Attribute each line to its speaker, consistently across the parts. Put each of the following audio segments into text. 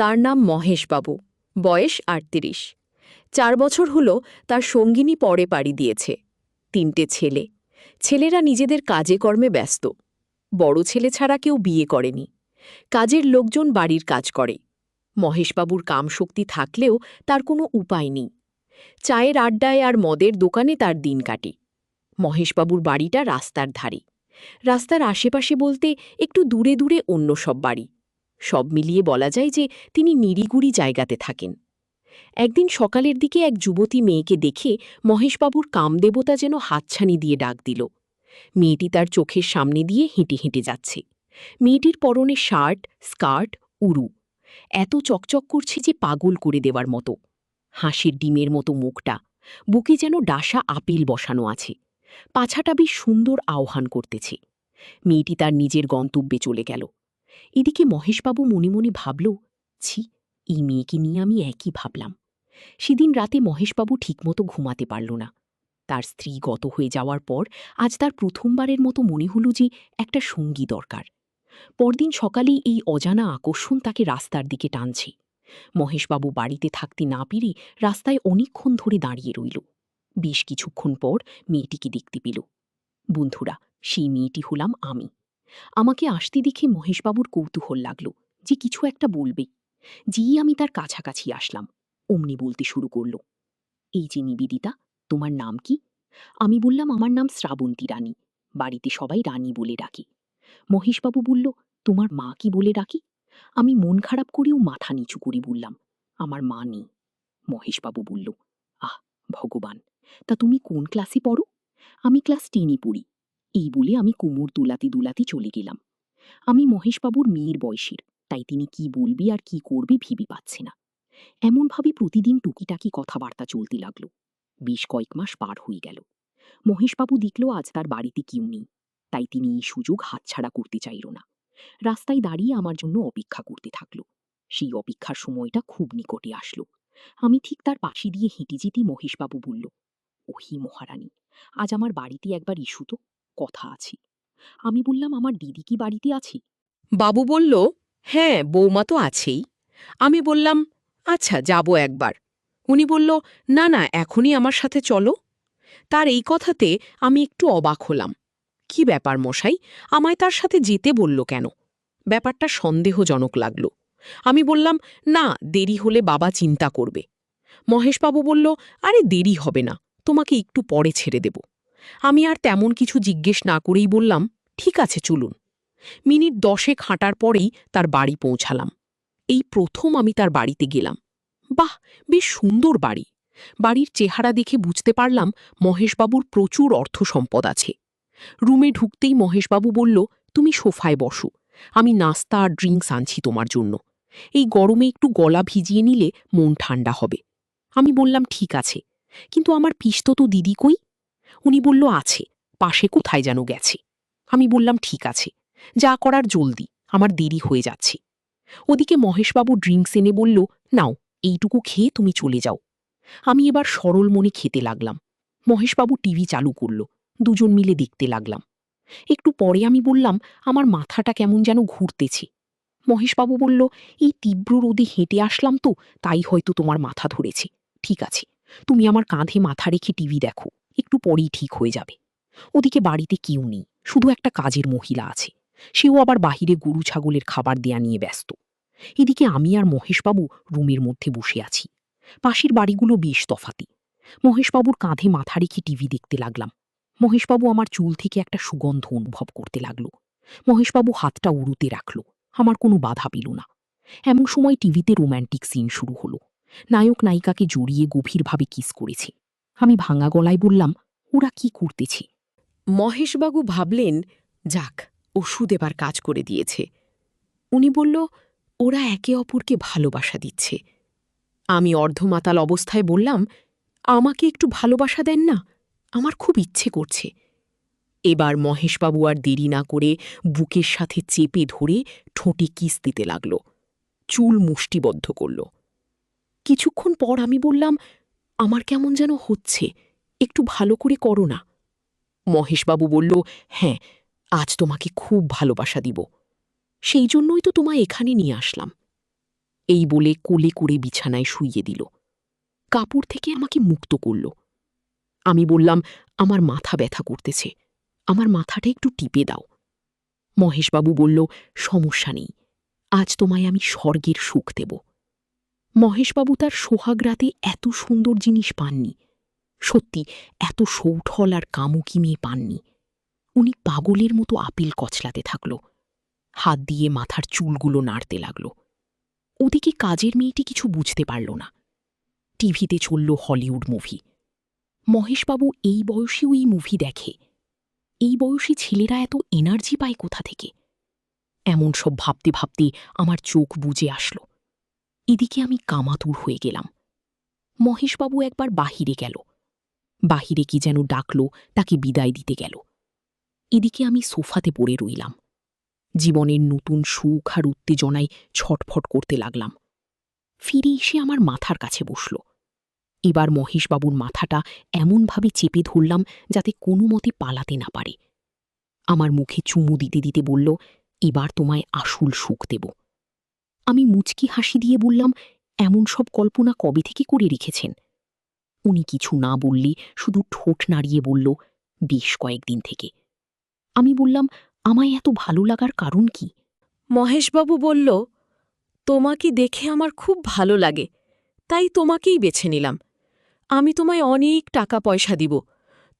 Speaker 1: তার নাম মহেশবাবু, বয়স ৩৮। ৪ বছর হল তার সঙ্গিনী পরে পাড়ি দিয়েছে। ৩টে ছেলে। ছেলেরা নিজেদের কাজে কর্মে ব্যস্ত। বড় ছেলে ছাড়া কেউ বিয়ে করেনি। কাজের লোকজন বাড়ির কাজ করে। মহেশবাবুর কামশক্তি থাকলেও তার কোনো উপায় নেই। চায়ের আড্ডায় আর মদের দোকানে তার দিন কাটে। মহেশবাবুর বাড়িটা রাস্তার ধারে। রাস্তার আশেপাশে বলতে একটু দূরে দূরে অন্য সব বাড়ি। সব মিলিয়ে বলা যায় যে তিনি নিরিগুড়ি জায়গাতে থাকেন। একদিন সকালের দিকে এক যুবতী মেয়েকে দেখে মহেশবাবুর কামদেবতা যেন হাতছানি দিয়ে ডাক দিল। মেয়েটি তার চোখের সামনে দিয়ে হেঁটে হেঁটে যাচ্ছে। মেয়েটির পরনে শার্ট, স্কার্ট, উরু। এত চকচক করছে যে পাগল করে দেওয়ার মতো। হাঁসের ডিমের মতো মুখটা, বুকে যেন ডাসা আপেল বসানো আছে। পাছাটা বেশ সুন্দর আহ্বান করতেছে। মেয়েটি তার নিজের গন্তব্যে চলে গেল। এদিকে মহেশবাবু মনে মনে ভাবল, ছি, এই মেয়েকে নিয়ে আমি একই ভাবলাম। সেদিন রাতে মহেশবাবু ঠিকমতো ঘুমাতে পারল না। তার স্ত্রী গত হয়ে যাওয়ার পর আজ তার প্রথমবারের মতো মনে হল যে একটা সঙ্গী দরকার। পরদিন সকালেই এই অজানা আকর্ষণ তাকে রাস্তার দিকে টানছে। মহেশবাবু বাড়িতে থাকতে না পেরে রাস্তায় অনেকক্ষণ ধরে দাঁড়িয়ে রইল। বেশ কিছুক্ষণ পর মেয়েটিকে দেখতে পেল। বন্ধুরা, সেই মেয়েটি হলাম আমি। আমাকে আসতে দেখে মহেশবাবুর কৌতূহল লাগল যে কিছু একটা বলবে। যেই আমি তার কাছাকাছি আসলাম, অমনি বলতে শুরু করল, এই যে নিবেদিতা, তোমার নাম কি? আমি বললাম, আমার নাম শ্রাবন্তী রানী। বাড়িতে সবাই রানী বলে ডাকে। মহেশবাবু বলল, তোমার মা কি বলে ডাকি? আমি মন খারাপ করেও মাথা নিচু করে বললাম, আমার মা নেই। মহেশবাবু বলল, আহ ভগবান, তা তুমি কোন ক্লাসে পড়ো? আমি ক্লাস 10-এ পড়ি। এই বলে আমি কোমর দোলাতে দোলাতে চলে গেলাম। আমি মহেশবাবুর মেয়ের বয়সের, তাই তিনি কি বলবে আর কি করবে ভেবে পাচ্ছে না। এমনভাবে প্রতিদিন টুকিটাকি কথাবার্তা চলতে লাগলো। বেশ কয়েক মাস পার হয়ে গেল। মহেশবাবু দেখল আজ তার বাড়িতে কেউ নেই, তাই তিনি এই সুযোগ হাতছাড়া করতে চাইল না। রাস্তায় দাঁড়িয়ে আমার জন্য অপেক্ষা করতে থাকলো। সেই অপেক্ষার সময়টা খুব নিকটে আসলো। আমি ঠিক তার পাশে দিয়ে হেঁটে যেতে মহেশবাবু বলল, ওহি মহারানী, আজ আমার বাড়িতে একবার ইস্যু তো, কথা আছে। আমি বললাম, আমার দিদি কি বাড়িতে আছে?
Speaker 2: বাবু বলল, হ্যাঁ, বৌমা তো আছেই। আমি বললাম, আচ্ছা, যাব একবার। উনি বলল, না না, এখনই আমার সাথে চলো। তার এই কথাতে আমি একটু অবাক হলাম। কি ব্যাপার মশাই, আমায় তার সাথে যেতে বলল কেন? ব্যাপারটা সন্দেহজনক লাগল। আমি বললাম, না, দেরি হলে বাবা চিন্তা করবে। মহেশবাবু বলল, আরে দেরি হবে না, তোমাকে একটু পরে ছেড়ে দেব। আমি আর তেমন কিছু জিজ্ঞেস না করেই বললাম, ঠিক আছে, চলুন। মিনিট 10 হাঁটার পরেই তার বাড়ি পৌঁছালাম। এই প্রথম আমি তার বাড়িতে গেলাম। বাহ, বেশ সুন্দর বাড়ি। বাড়ির চেহারা দেখে বুঝতে পারলাম মহেশবাবুর প্রচুর অর্থ সম্পদ আছে। রুমে ঢুকতেই মহেশবাবু বলল, তুমি সোফায় বসো, আমি নাস্তা আর ড্রিঙ্কস আনছি তোমার জন্য। এই গরমে একটু গলা ভিজিয়ে নিলে মন ঠান্ডা হবে। আমি বললাম, ঠিক আছে, কিন্তু আমার পিসতো তো দিদি কই? উনি বলল, আছে, পাশে কোথায় যেন গেছে। আমি বললাম, ঠিক আছে, যা করার জলদি, আমার দেরি হয়ে যাচ্ছে। ওদিকে মহেশবাবু ড্রিঙ্কস এনে বলল, নাও, এইটুকু খেয়ে তুমি চলে যাও। আমি এবার সরল মনে খেতে লাগলাম। মহেশবাবু টিভি চালু করল। দুজন মিলে দেখতে লাগলাম। একটু পরে আমি বললাম, আমার মাথাটা কেমন যেন ঘুরতেছে। মহেশবাবু বলল, এই তীব্র রোদে হেঁটে আসলাম তো, তাই হয়তো তোমার মাথা ধরেছে। ঠিক আছে, তুমি আমার কাঁধে মাথা রেখে টিভি দেখো, একটু পরেই ঠিক হয়ে যাবে। ওদিকে বাড়িতে কেউ নেই, শুধু একটা কাজের মহিলা আছে। সেও আবার বাহিরে গরু ছাগলের খাবার দেয়া নিয়ে ব্যস্ত। এদিকে আমি আর মহেশবাবু রুমের মধ্যে বসে আছি। পাশের বাড়িগুলো বেশ তফাতি। মহেশবাবুর কাঁধে মাথা রেখে টিভি দেখতে লাগলাম। মহেশবাবু আমার চুল থেকে একটা সুগন্ধ অনুভব করতে লাগল। মহেশবাবু হাতটা উড়ুতে রাখল। আমার কোনো বাধা পেল না। এমন সময় টিভিতে রোম্যান্টিক সিন শুরু হলো। নায়ক নায়িকাকে জড়িয়ে গভীরভাবে কিস করেছে। আমি ভাঙা গলায় বললাম, ওরা কি করতেছে?
Speaker 1: মহেশবাবু ভাবলেন, যাক, ওষুধ এবার কাজ করে দিয়েছে। উনি বলল, ওরা একে অপরকে ভালোবাসা দিচ্ছে। আমি অর্ধমাতাল অবস্থায় বললাম, আমাকে একটু ভালোবাসা দেন না, আমার খুব ইচ্ছে করছে। এবার মহেশবাবু আর দেরি না করে বুকের সাথে চেপে ধরে ঠোঁটে কিস দিতে লাগল। চুল মুষ্টিবদ্ধ করল। কিছুক্ষণ পর আমি বললাম, আমার কেমন যেন হচ্ছে, একটু ভালো করে করো না। মহেশবাবু বলল, হ্যাঁ, আজ তোমাকে খুব ভালোবাসা দিব, সেই জন্যই তো তোমায় এখানে নিয়ে আসলাম।
Speaker 2: এই বলে কোলে করে বিছানায় শুইয়ে দিল। কাপড় থেকে আমাকে মুক্ত করল। আমি বললাম, আমার মাথা ব্যথা করতেছে, আমার মাথাটা একটু টিপে দাও। মহেশবাবু বলল, সমস্যা নেই, আজ তোমায় আমি স্বর্গের সুখ দেব। মহেশবাবু তার সোহাগ রাতে এত সুন্দর জিনিস পাননি, সত্যি এত সৌঠল আর কামুকি মেয়ে পাননি। উনি পাগলের মতো আপেল কচলাতে থাকল, হাত দিয়ে মাথার চুলগুলো নাড়তে লাগল। ওদিকে কাজের মেয়েটি কিছু বুঝতে পারল না। টিভিতে চলল হলিউড মুভি। মহেশবাবু এই বয়সেও এই মুভি দেখে। এই বয়সী ছেলেরা এত এনার্জি পায় কোথা থেকে? এমন সব ভাবতে ভাবতে আমার চোখ বুজে আসল। এদিকে আমি কামাতুর হয়ে গেলাম। মহেশবাবু একবার বাহিরে গেল, বাহিরে কি যেন ডাকল, তাকে বিদায় দিতে গেল। এদিকে আমি সোফাতে পড়ে রইলাম, জীবনের নতুন সুখ আর উত্তেজনায় ছটফট করতে লাগলাম। ফিরে এসে আমার মাথার কাছে বসল। এবার মহেশবাবুর মাথাটা এমনভাবে চেপে ধরলাম যাতে কোনো মতে পালাতে না পারে। আমার মুখে চুমু দিতে দিতে বলল, এবার তোমায় আসল সুখ দেব। আমি মুচকি হাসি দিয়ে বললাম, এমন সব কল্পনা কবে থেকে করে রেখেছেন? উনি কিছু না বললে শুধু ঠোঁট নাড়িয়ে বলল, বেশ কয়েকদিন থেকে। আমি বললাম, আমায় এত ভালো লাগার কারণ কি?
Speaker 1: মহেশবাবু বলল, তোমাকে দেখে আমার খুব ভালো লাগে, তাই তোমাকেই বেছে নিলাম। আমি তোমায় অনেক টাকা পয়সা দিব,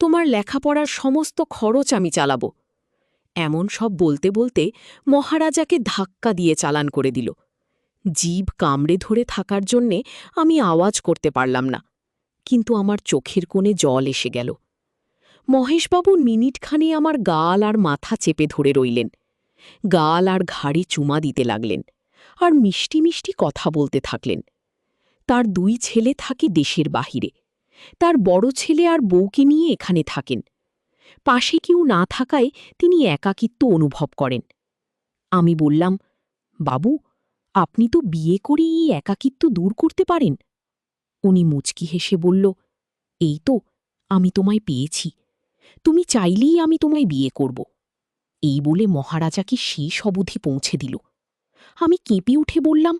Speaker 1: তোমার লেখাপড়ার সমস্ত খরচ আমি চালাব। এমন সব বলতে বলতে মহারাজাকে ধাক্কা দিয়ে চালান করে দিল। জিভ কামড়ে ধরে থাকার জন্যে আমি আওয়াজ করতে পারলাম না, কিন্তু আমার চোখের কোণে জল এসে গেল। মহেশবাবু মিনিটখানি আমার গাল আর মাথা চেপে ধরে রইলেন, গাল আর ঘাড়ে চুমা দিতে লাগলেন, আর মিষ্টি মিষ্টি কথা বলতে থাকলেন। তার 2 ছেলে থাকে দেশের বাহিরে, তার বড় ছেলে আর বউকে নিয়ে এখানে থাকেন। পাশে কেউ না থাকায় তিনি একাকিত্ব অনুভব করেন। আমি বললাম, বাবু, আপনি তো বিয়ে করে এই একাকিত্ব দূর করতে পারেন। উনি মুচকি হেসে বলল, এই তো, আমি তোমায় পেয়েছি, তুমি চাইলেই আমি তোমায় বিয়ে করব। এই বলে মহারাজাকে শেষ অবধি পৌঁছে দিল। আমি কেঁপে উঠে বললাম,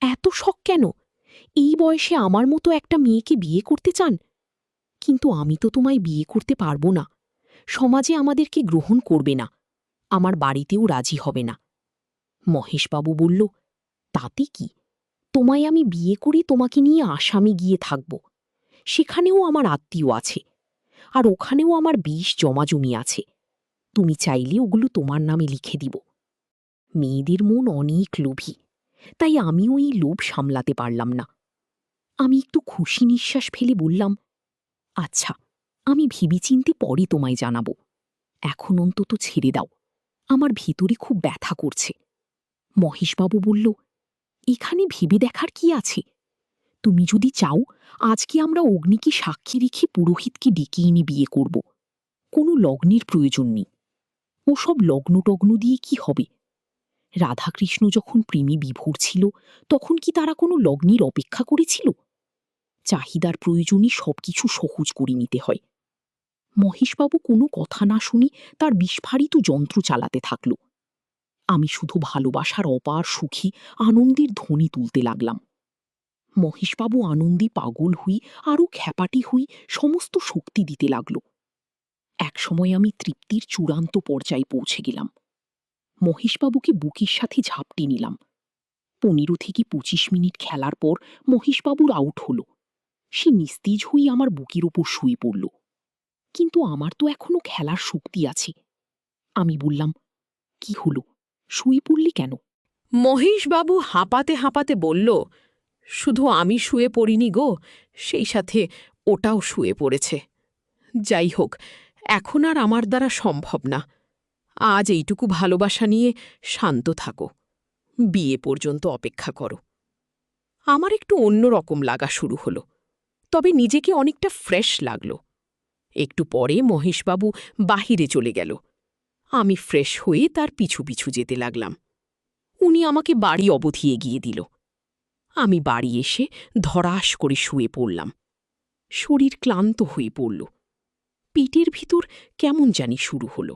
Speaker 1: এত শখ কেন? এই বয়সে আমার মতো একটা মেয়েকে বিয়ে করতে চান? কিন্তু আমি তো তোমায় বিয়ে করতে পারবো না, সমাজে আমাদেরকে গ্রহণ করবে না, আমার বাড়িতেও রাজি হবে না। মহেশবাবু বলল, তাতে কি, তোমায় আমি বিয়ে করে তোমাকে নিয়ে আসামে গিয়ে থাকব। সেখানেও আমার আত্মীয় আছে, আর ওখানেও আমার বেশ জমাজমি আছে। তুমি চাইলে ওগুলো তোমার নামে লিখে দিব। মেয়েদের মন অনেক লোভী, তাই আমিও এই লোভ সামলাতে পারলাম না। আমি একটু খুশি নিঃশ্বাস ফেলে বললাম, আচ্ছা, আমি ভেবেচিন্তে পরে তোমায় জানাব, এখন অন্তত ছেড়ে দাও, আমার ভিতরে খুব ব্যথা করছে। মহেশবাবু বলল, এখানে ভেবে দেখার কি আছে? তুমি যদি চাও, আজকে আমরা অগ্নিকে সাক্ষী রেখে পুরোহিতকে ডেকে এনে বিয়ে করব। কোনো লগ্নের প্রয়োজন নেই। ওসব লগ্ন টগ্ন দিয়ে কি হবে? রাধাকৃষ্ণ যখন প্রেমে বিভোর ছিল, তখন কি তারা কোনো লগ্নের অপেক্ষা করেছিল? চাহিদার প্রয়োজনে সবকিছু সহজ করে নিতে হয়। মহেশবাবু কোনো কথা না শুনে তার বিস্ফারিত যন্ত্র চালাতে থাকল। আমি শুধু ভালোবাসার অপার সুখী আনন্দের ধ্বনি তুলতে লাগলাম। মহেশবাবু আনন্দে পাগল হই, আরও খ্যাপাটি হই, সমস্ত শক্তি দিতে লাগল। একসময় আমি তৃপ্তির চূড়ান্ত পর্যায়ে পৌঁছে গেলাম। মহেশবাবুকে বুকের সাথে ঝাপটে নিলাম। 15 থেকে 25 মিনিট খেলার পর মহেশবাবুর আউট হল। সে নিস্তেজ হয়ে আমার বুকের ওপর শুয়ে পড়ল। কিন্তু আমার তো এখনো খেলার শক্তি আছে। আমি বললাম, কি হলো, শুয়ে পড়লি কেন?
Speaker 2: মহেশবাবু হাঁপাতে হাঁপাতে বলল, শুধু আমি শুয়ে পড়িনি গো, সেই সাথে ওটাও শুয়ে পড়েছে। যাই হোক, এখন আর আমার দ্বারা সম্ভব না। আজ এইটুকু ভালোবাসা নিয়ে শান্ত থাকো, বিয়ে পর্যন্ত অপেক্ষা করো। আমার একটু অন্যরকম লাগা শুরু হলো, তবে নিজেকে অনেকটা ফ্রেশ লাগল। একটু পরে মহেশবাবু বাহিরে চলে গেল। আমি ফ্রেশ হয়ে তার পিছু পিছু যেতে লাগলাম। উনি আমাকে বাড়ি অবধি এগিয়ে দিল। আমি বাড়ি এসে ধড়াস করে শুয়ে পড়লাম। শরীর ক্লান্ত হয়ে পড়ল। পেটের ভিতর কেমন জানি শুরু হলো।